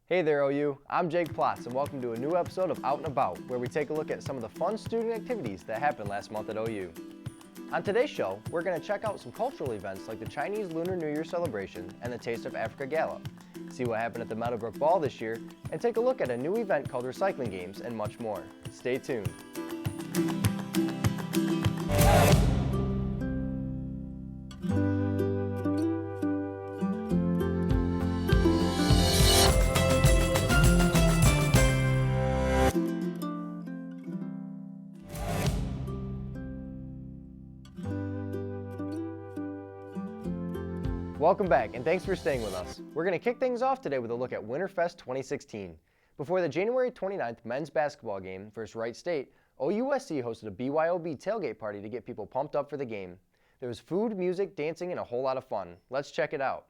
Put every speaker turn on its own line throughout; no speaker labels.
Hey there, OU. I'm Jake Plotz, and welcome to a new episode of Out and About, where we take a look at some of the fun student activities that happened last month at OU. On today's show, we're going to check out some cultural events like the Chinese Lunar New Year celebration and the Taste of Africa Gala, see what happened at the Meadowbrook Ball this year, and take a look at a new event called Recycling Games and much more. Stay tuned. Welcome back, and thanks for staying with us. We're going to kick things off today with a look at Winterfest 2016. Before the January 29th men's basketball game versus Wright State, OUSC hosted a BYOB tailgate party to get people pumped up for the game. There was food, music, dancing, and a whole lot of fun. Let's check it out.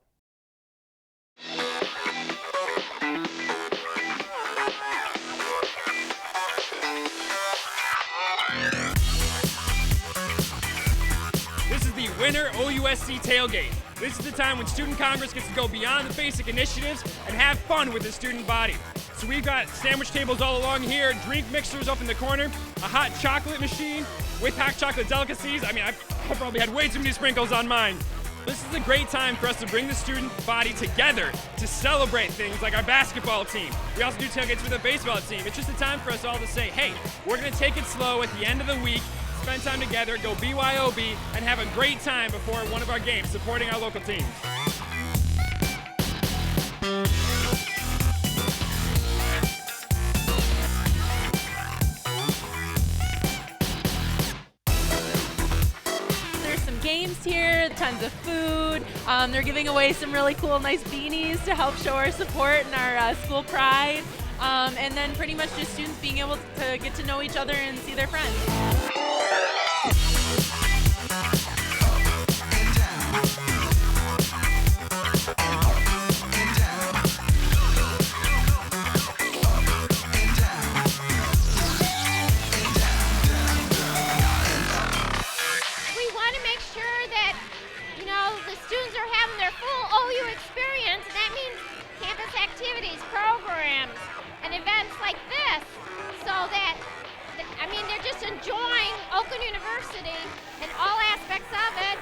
This is the Winter OUSC tailgate. This is the time when Student Congress gets to go beyond the basic initiatives and have fun with the student body. So we've got sandwich tables all along here, drink mixers up in the corner, a hot chocolate machine with hot chocolate delicacies. I mean, I've probably had way too many sprinkles on mine. This is a great time for us to bring the student body together to celebrate things like our basketball team. We also do tailgates with the baseball team. It's just a time for us all to say, hey, we're gonna take it slow at the end of the week, spend time together, go BYOB, and have a great time before one of our games supporting our local teams.
There's some games here, tons of food. They're giving away some really cool, nice beanies to help show our support and our school pride. And then pretty much just students being able to get to know each other and see their friends.
Students are having their full OU experience, and that means campus activities, programs, and events like this, so that, I mean, they're just enjoying Oakland University and all aspects of it.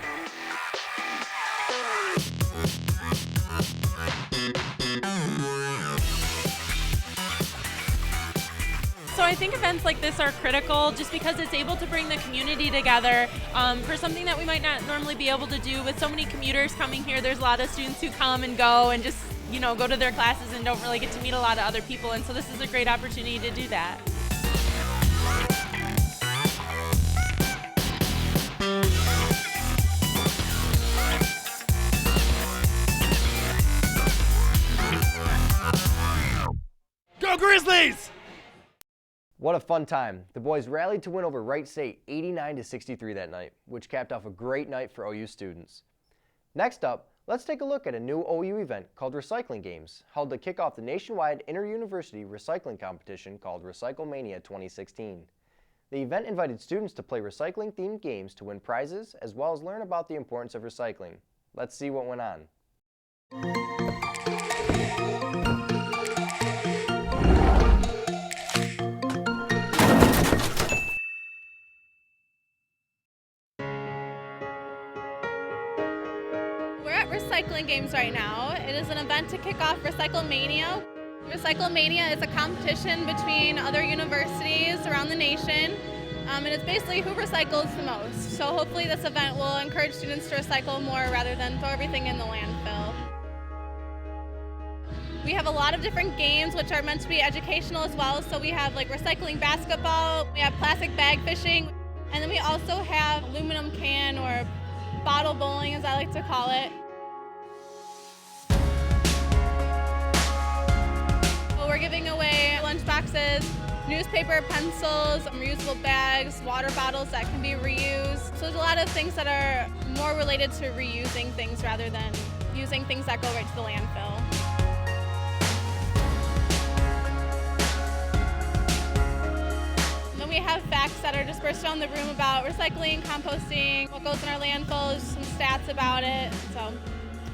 So I think events like this are critical just because it's able to bring the community together for something that we might not normally be able to do. With so many commuters coming here, there's a lot of students who come and go and just, you know, go to their classes and don't really get to meet a lot of other people, and so this is a great opportunity to do that.
Go Grizzlies!
What a fun time. The boys rallied to win over Wright State 89-63 that night, which capped off a great night for OU students. Next up, let's take a look at a new OU event called Recycling Games, held to kick off the nationwide inter-university recycling competition called Recyclemania 2016. The event invited students to play recycling-themed games to win prizes, as well as learn about the importance of recycling. Let's see what went on.
We're at Recycling Games right now. It is an event to kick off Recyclemania. Recyclemania is a competition between other universities around the nation, and it's basically who recycles the most. So hopefully this event will encourage students to recycle more rather than throw everything in the landfill. We have a lot of different games which are meant to be educational as well. So we have like recycling basketball, we have plastic bag fishing, and then we also have aluminum can or bottle bowling, as I like to call it. So we're giving away lunch boxes, newspaper, pencils, reusable bags, water bottles that can be reused. So there's a lot of things that are more related to reusing things rather than using things that go right to the landfill. We have facts that are dispersed around the room about recycling, composting, what goes in our landfills, some stats about it. So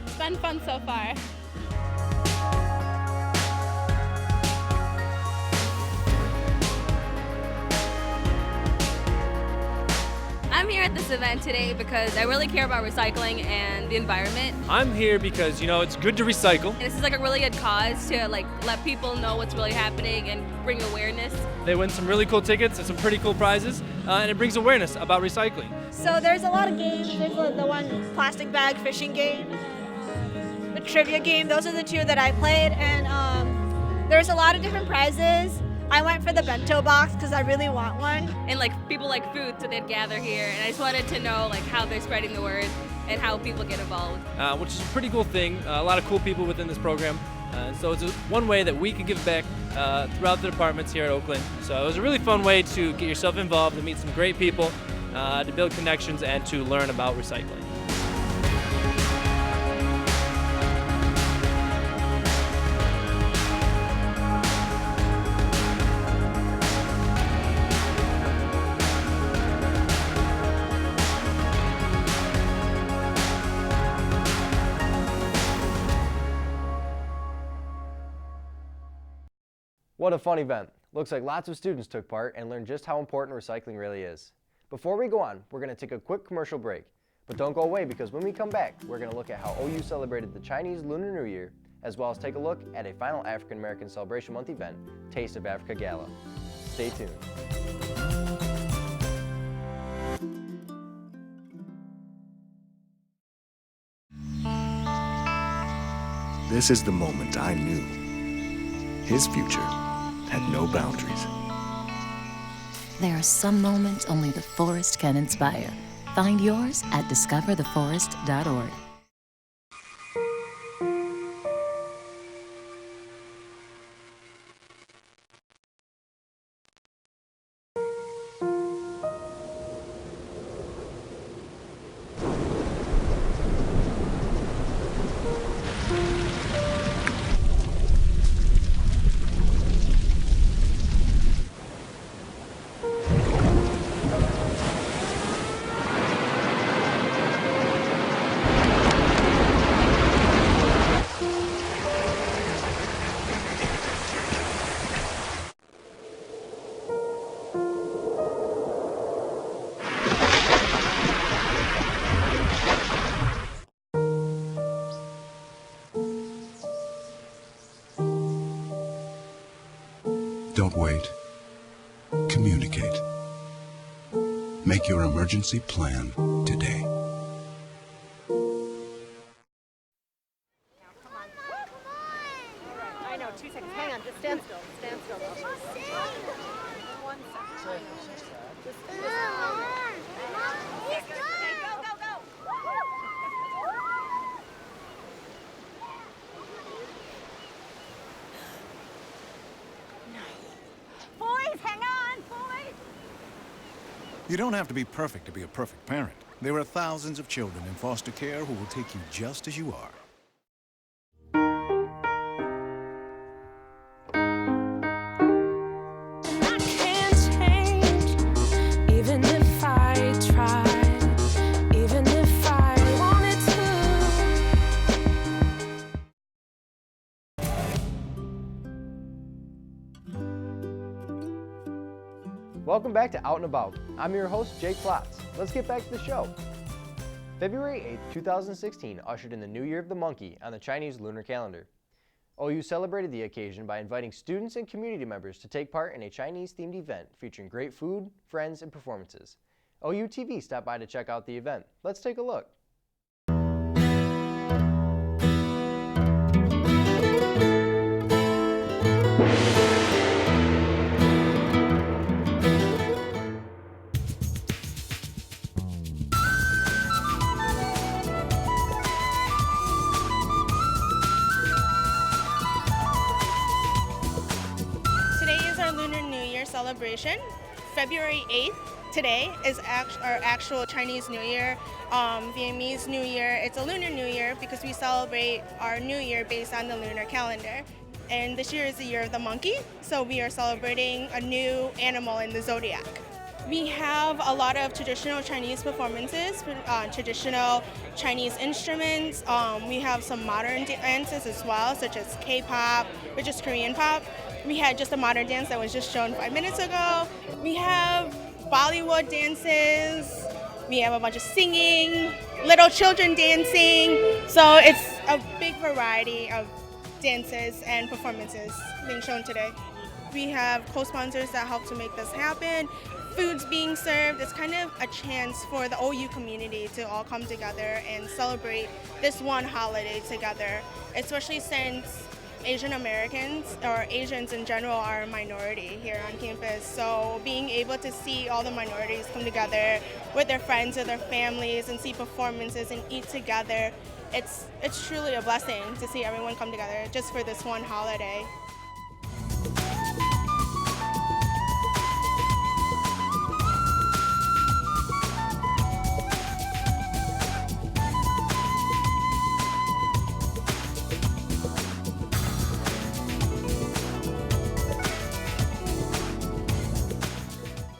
it's been fun so far.
here at this event today because I really care about recycling and the environment.
I'm here because, it's good to recycle.
And this is like a really good cause to let people know what's really happening and bring awareness.
They win some really cool tickets and some pretty cool prizes, and it brings awareness about recycling.
So there's a lot of games. There's the one plastic bag fishing game, the trivia game. Those are the two that I played, and there's a lot of different prizes. I went for the bento box because I really want one.
And people like food, so they'd gather here. And I just wanted to know how they're spreading the word and how people get involved.
Which is a pretty cool thing. A lot of cool people within this program. So it's one way that we can give back throughout the departments here at Oakland. So it was a really fun way to get yourself involved and meet some great people, to build connections and to learn about recycling.
What a fun event. Looks like lots of students took part and learned just how important recycling really is. Before we go on, we're going to take a quick commercial break. But don't go away, because when we come back, we're going to look at how OU celebrated the Chinese Lunar New Year, as well as take a look at a final African American Celebration Month event, Taste of Africa Gala. Stay tuned.
This is the moment I knew. His future had no boundaries.
There are some moments only the forest can inspire. Find yours at discovertheforest.org.
Don't wait. Communicate. Make your emergency plan today.
I know, 2 seconds. Hang on, just stand still. Stand still. One second. Go, go, go. Boys, hang on, boys.
You don't have to be perfect to be a perfect parent. There are thousands of children in foster care who will take you just as you are.
Welcome back to Out and About. I'm your host, Jake Plotz. Let's get back to the show. February 8, 2016 ushered in the New Year of the Monkey on the Chinese lunar calendar. OU celebrated the occasion by inviting students and community members to take part in a Chinese-themed event featuring great food, friends, and performances. OU TV stopped by to check out the event. Let's take a look.
Celebration. February 8th, today, is our actual Chinese New Year, Vietnamese New Year. It's a Lunar New Year because we celebrate our New Year based on the lunar calendar. And this year is the year of the monkey, so we are celebrating a new animal in the zodiac. We have a lot of traditional Chinese performances, traditional Chinese instruments. We have some modern dances as well, such as K-pop, which is Korean pop. We had just a modern dance that was just shown 5 minutes ago. We have Bollywood dances. We have a bunch of singing, little children dancing. So it's a big variety of dances and performances being shown today. We have co-sponsors that help to make this happen. Food's being served. It's kind of a chance for the OU community to all come together and celebrate this one holiday together, especially since Asian Americans or Asians in general are a minority here on campus. So being able to see all the minorities come together with their friends or their families and see performances and eat together, it's truly a blessing to see everyone come together just for this one holiday.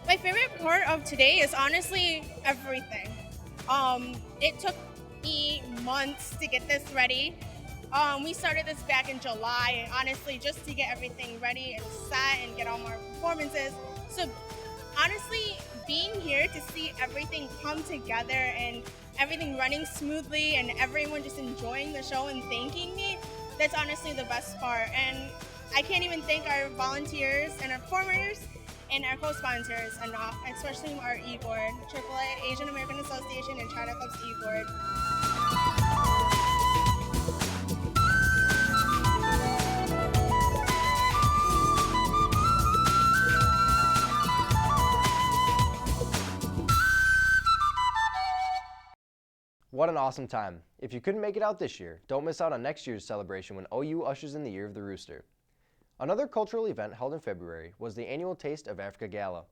My favorite part of today is honestly everything. It took me months to get this ready. We started this back in July, and honestly, just to get everything ready and set and get all my performances. So honestly, being here to see everything come together and everything running smoothly and everyone just enjoying the show and thanking me, that's honestly the best part. And I can't even thank our volunteers and our performers and our co-sponsors enough, especially our e-board, AAA Asian American Association and China Club's e-board.
What an awesome time. If you couldn't make it out this year, don't miss out on next year's celebration when OU ushers in the Year of the Rooster. Another cultural event held in February was the annual Taste of Africa Gala,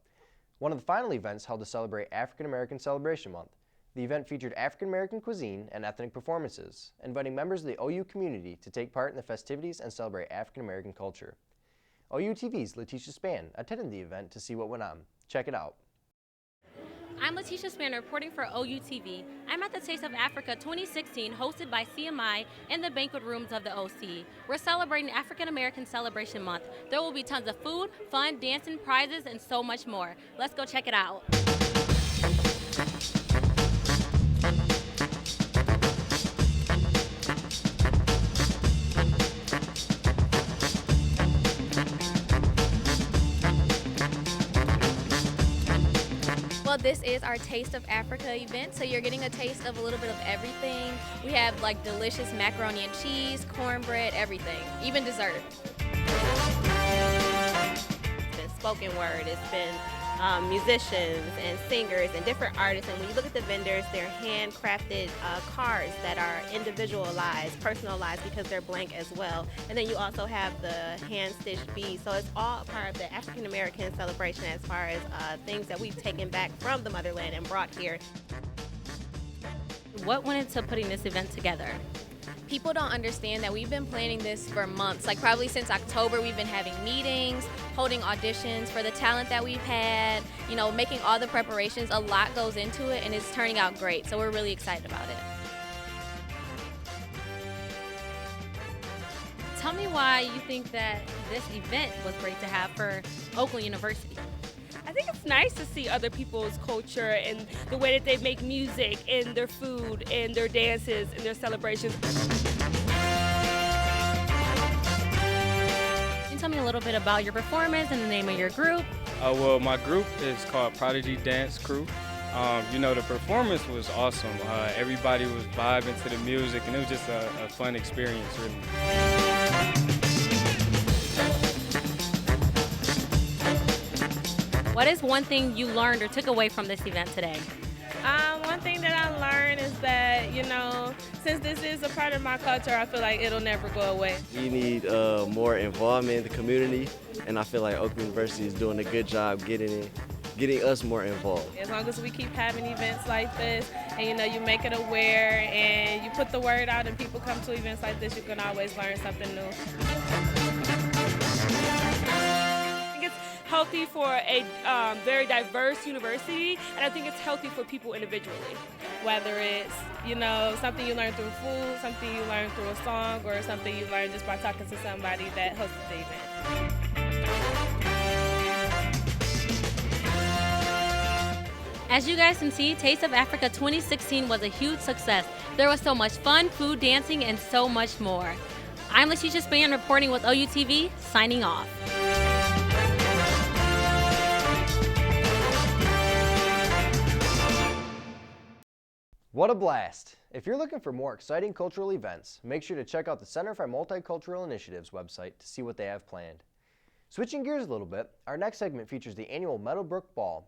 one of the final events held to celebrate African American Celebration Month. The event featured African American cuisine and ethnic performances, inviting members of the OU community to take part in the festivities and celebrate African American culture. OU TV's Letitia Spann attended the event to see what went on. Check it out.
I'm Letitia Spann reporting for OU TV. I'm at the Taste of Africa 2016 hosted by CMI in the banquet rooms of the OC. We're celebrating African American Celebration Month. There will be tons of food, fun, dancing, prizes, and so much more. Let's go check it out.
Well, this is our Taste of Africa event, so you're getting a taste of a little bit of everything. We have like delicious macaroni and cheese, cornbread, everything, even dessert.
It's been spoken word, it's been musicians and singers and different artists, and when you look at the vendors, they're handcrafted cards that are individualized, personalized because they're blank as well. And then you also have the hand-stitched beads, so it's all part of the African American celebration as far as things that we've taken back from the motherland and brought here.
What went into putting this event together?
People don't understand that we've been planning this for months, like probably since October. We've been having meetings, holding auditions for the talent that we've had, you know, making all the preparations. A lot goes into it and it's turning out great, so we're really excited about it.
Tell me why you think that this event was great to have for Oakland University.
I think it's nice to see other people's culture and the way that they make music and their food and their dances and their celebrations.
Can you tell me a little bit about your performance and the name of your group?
Well, my group is called Prodigy Dance Crew. You know, the performance was awesome. Everybody was vibing to the music, and it was just a fun experience, really.
What is one thing you learned or took away from this event today?
One thing that I learned is that, you know, since this is a part of my culture, I feel like it'll never go away.
We need more involvement in the community, and I feel like Oakland University is doing a good job getting us more involved.
As long as we keep having events like this, and you know, you make it aware, and you put the word out, and people come to events like this, you can always learn something new.
Healthy for a very diverse university, and I think it's healthy for people individually.
Whether it's, you know, something you learn through food, something you learn through a song, or something you learn just by talking to somebody that hosted the event.
As you guys can see, Taste of Africa 2016 was a huge success. There was so much fun, food, dancing, and so much more. I'm Letitia Spann reporting with OU TV, signing off.
What a blast! If you're looking for more exciting cultural events, make sure to check out the Center for Multicultural Initiatives website to see what they have planned. Switching gears a little bit, our next segment features the annual Meadowbrook Ball.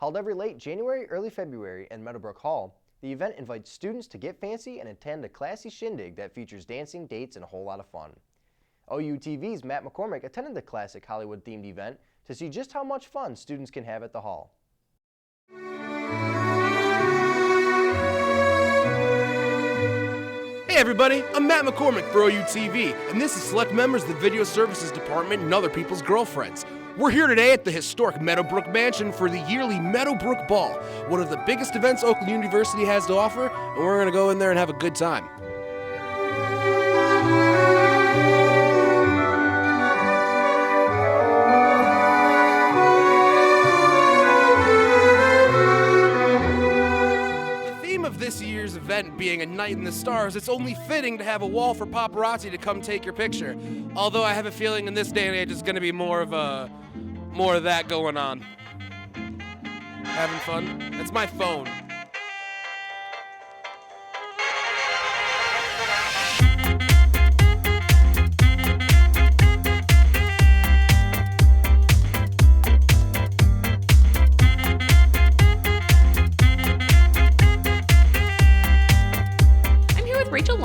Held every late January, early February in Meadowbrook Hall, the event invites students to get fancy and attend a classy shindig that features dancing, dates, and a whole lot of fun. OU TV's Matt McCormick attended the classic Hollywood-themed event to see just how much fun students can have at the hall.
Hey everybody, I'm Matt McCormick for OU TV, and this is select members of the Video Services Department and other people's girlfriends. We're here today at the historic Meadowbrook Mansion for the yearly Meadowbrook Ball, one of the biggest events Oakland University has to offer, and we're going to go in there and have a good time. This year's event being a night in the stars, it's only fitting to have a wall for paparazzi to come take your picture. Although I have a feeling in this day and age it's going to be more of that going on. Having fun? That's my phone.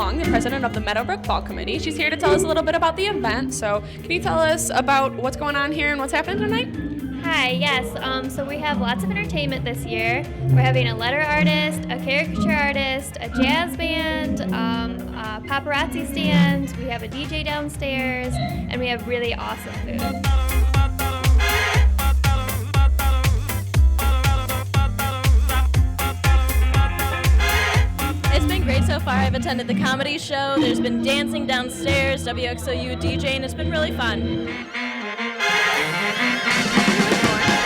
The president of the Meadowbrook Ball Committee. She's here to tell us a little bit about the event. So can you tell us about what's going on here and what's happening tonight?
Hi, yes. So we have lots of entertainment this year. We're having a letter artist, a caricature artist, a jazz band, a paparazzi stand, we have a DJ downstairs, and we have really awesome food.
Great so far. I've attended the comedy show. There's been dancing downstairs, WXOU DJing. It's been really fun.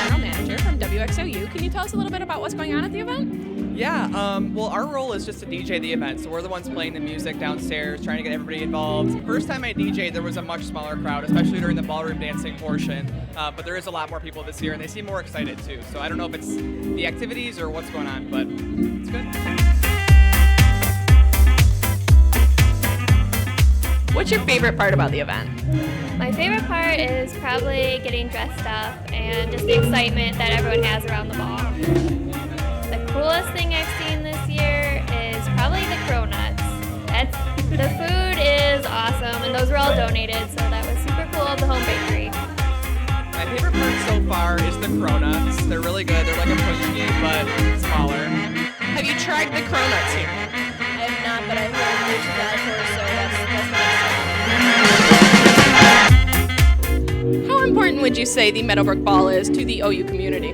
General manager from WXOU. Can you tell us a little bit about what's going on at the event?
Yeah, well, our role is just to DJ the event, so we're the ones playing the music downstairs, trying to get everybody involved. First time I DJ'd, there was a much smaller crowd, especially during the ballroom dancing portion, but there is a lot more people this year, and they seem more excited too. So I don't know if it's the activities or what's going on, but it's good.
What's your favorite part about the event?
My favorite part is probably getting dressed up and just the excitement that everyone has around the ball. The coolest thing I've seen this year is probably the cronuts. The food is awesome, and those were all donated, so that was super cool of the home bakery.
My favorite part so far is the cronuts. They're really good. They're like a pushki, but smaller.
Have you tried the cronuts here?
I have not, but I heard there's a guy for so that's
How important would you say the Meadowbrook Ball is to the OU community?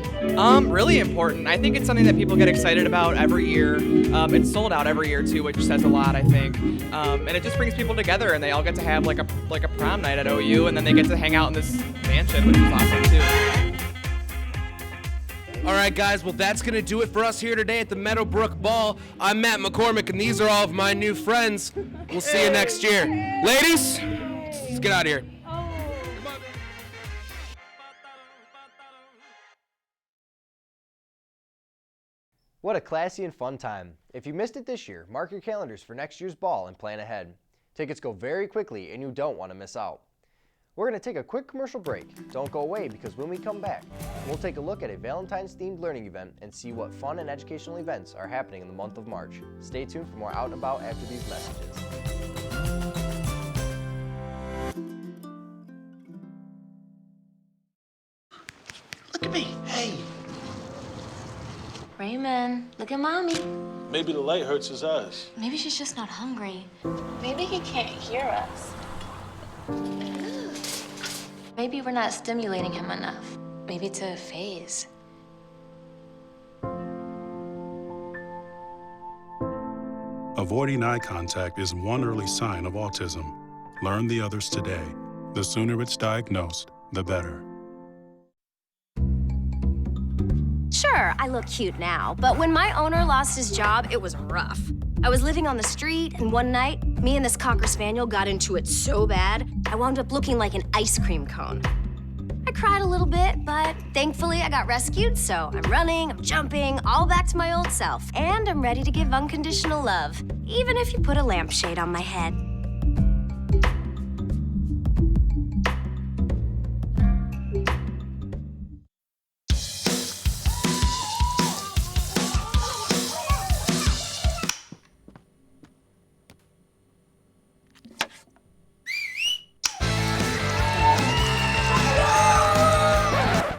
Really important. I think it's something that people get excited about every year. It's sold out every year too, which says a lot, I think. And it just brings people together, and they all get to have like a prom night at OU, and then they get to hang out in this mansion, which is awesome too.
All right, guys, well, that's going to do it for us here today at the Meadowbrook Ball. I'm Matt McCormick, and these are all of my new friends. We'll see you next year. Ladies, let's get out of here.
What a classy and fun time. If you missed it this year, mark your calendars for next year's ball and plan ahead. Tickets go very quickly, and you don't want to miss out. We're going to take a quick commercial break. Don't go away, because when we come back, we'll take a look at a Valentine's-themed learning event and see what fun and educational events are happening in the month of March. Stay tuned for more Out and About after these messages.
Look at me. Hey.
Raymond, look at Mommy.
Maybe the light hurts his eyes.
Maybe she's just not hungry. Maybe he can't hear us. Maybe we're not stimulating him enough. Maybe it's a phase.
Avoiding eye contact is one early sign of autism. Learn the others today. The sooner it's diagnosed, the better.
Sure,
Sure, I look cute now, but when my owner lost his job, it was rough. I was living on the street, and one night, me and this Cocker Spaniel got into it so bad, I wound up looking like an ice cream cone. I cried a little bit, but thankfully I got rescued, so I'm running, I'm jumping, all back to my old self. And I'm ready to give unconditional love, even if you put a lampshade on my head.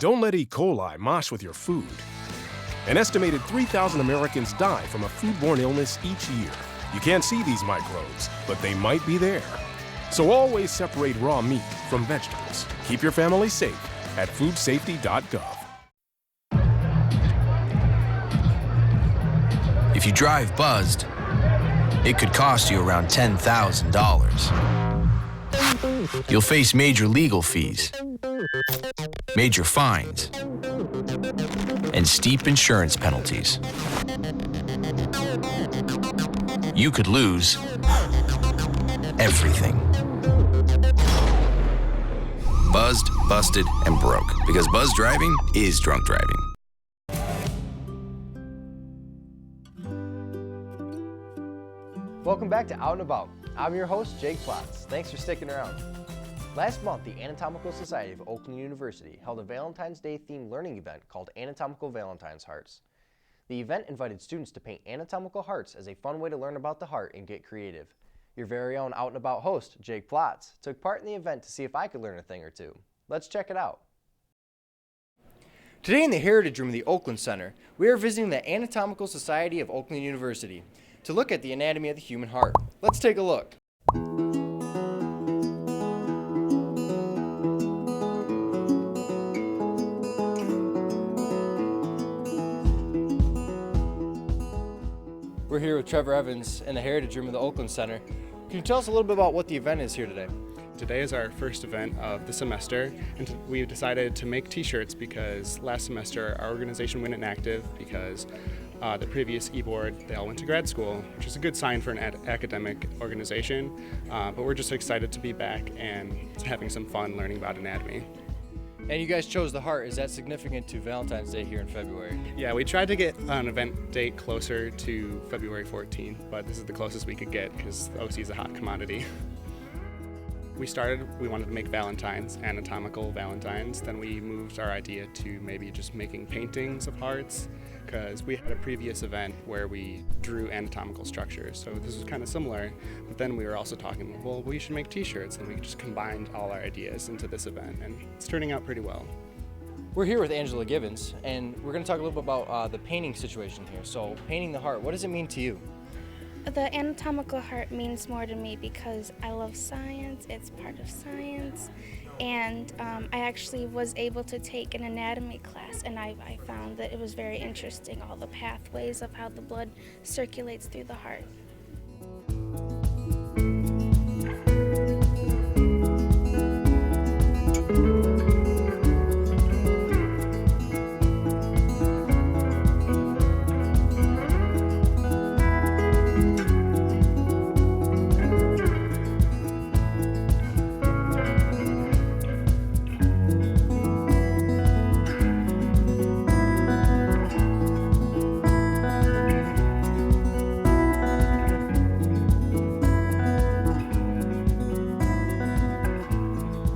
Don't let E. coli mosh with your food. An estimated 3,000 Americans die from a foodborne illness each year. You can't see these microbes, but they might be there. So always separate raw meat from vegetables. Keep your family safe at foodsafety.gov.
If you drive buzzed, it could cost you around $10,000. You'll face major legal fees, major fines, and steep insurance penalties. You could lose everything. Buzzed, busted, and broke, because buzz driving is drunk driving.
Welcome back to Out and About. I'm your host, Jake Plotz. Thanks for sticking around. Last month, the Anatomical Society of Oakland University held a Valentine's Day themed learning event called Anatomical Valentine's Hearts. The event invited students to paint anatomical hearts as a fun way to learn about the heart and get creative. Your very own Out and About host, Jake Plotz, took part in the event to see if I could learn a thing or two. Let's check it out. Today in the Heritage Room of the Oakland Center, we are visiting the Anatomical Society of Oakland University to look at the anatomy of the human heart. Let's take a look. We're here with Trevor Evans in the Heritage Room of the Oakland Center. Can you tell us a little bit about what the event is here today?
Today is our first event of the semester, and we've decided to make t-shirts because last semester our organization went inactive because the previous e-board, they all went to grad school, which is a good sign for an academic organization, but we're just excited to be back and having some fun learning about anatomy.
And you guys chose the heart. Is that significant to Valentine's Day here in February?
Yeah, we tried to get an event date closer to February 14th, but this is the closest we could get because the OC is a hot commodity. We wanted to make Valentines, anatomical Valentines. Then we moved our idea to maybe just making paintings of hearts, because we had a previous event where we drew anatomical structures. So this was kind of similar, but then we were also talking, well, we should make t-shirts, and we just combined all our ideas into this event, and it's turning out pretty well.
We're here with Angela Gibbons, and we're going to talk a little bit about the painting situation here. So painting the heart, what does it mean to you?
The anatomical heart means more to me because I love science, it's part of science, and I actually was able to take an anatomy class, and I found that it was very interesting, all the pathways of how the blood circulates through the heart.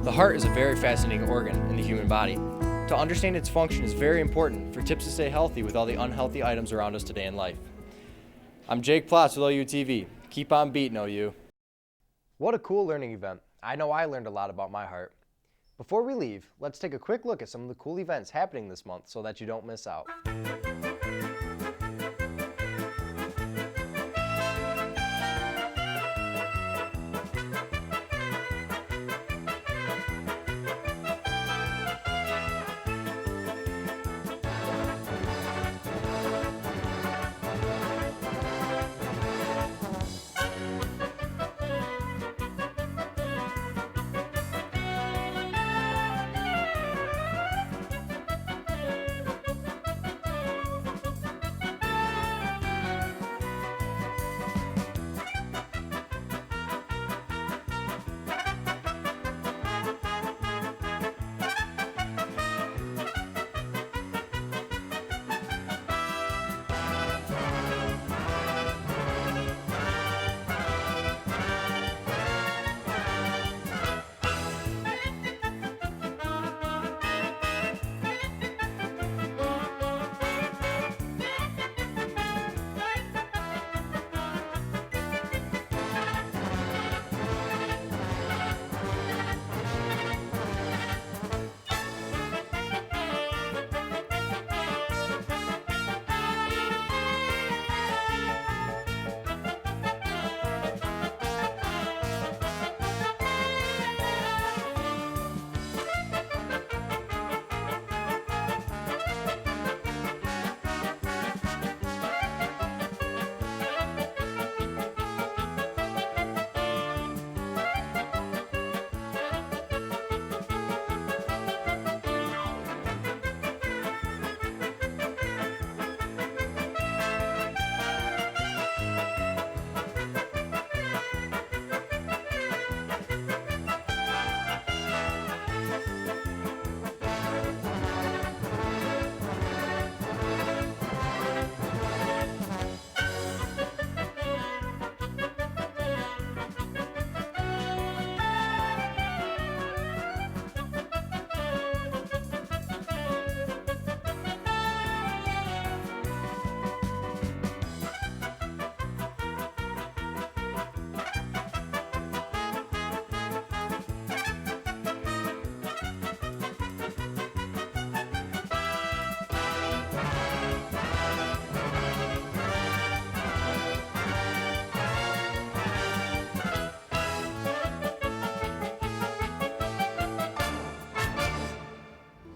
The heart is a very fascinating organ in the human body. To understand its function is very important for tips to stay healthy with all the unhealthy items around us today in life. I'm Jake Plotz with OU TV. Keep on beating, OU. What a cool learning event. I know I learned a lot about my heart. Before we leave, let's take a quick look at some of the cool events happening this month so that you don't miss out.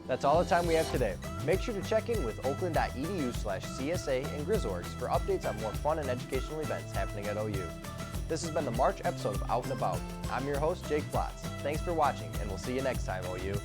That's all the time we have today. Make sure to check in with oakland.edu/CSA and Grizzorgs for updates on more fun and educational events happening at OU. This has been the March episode of Out and About. I'm your host, Jake Plotz. Thanks for watching, and we'll see you next time, OU.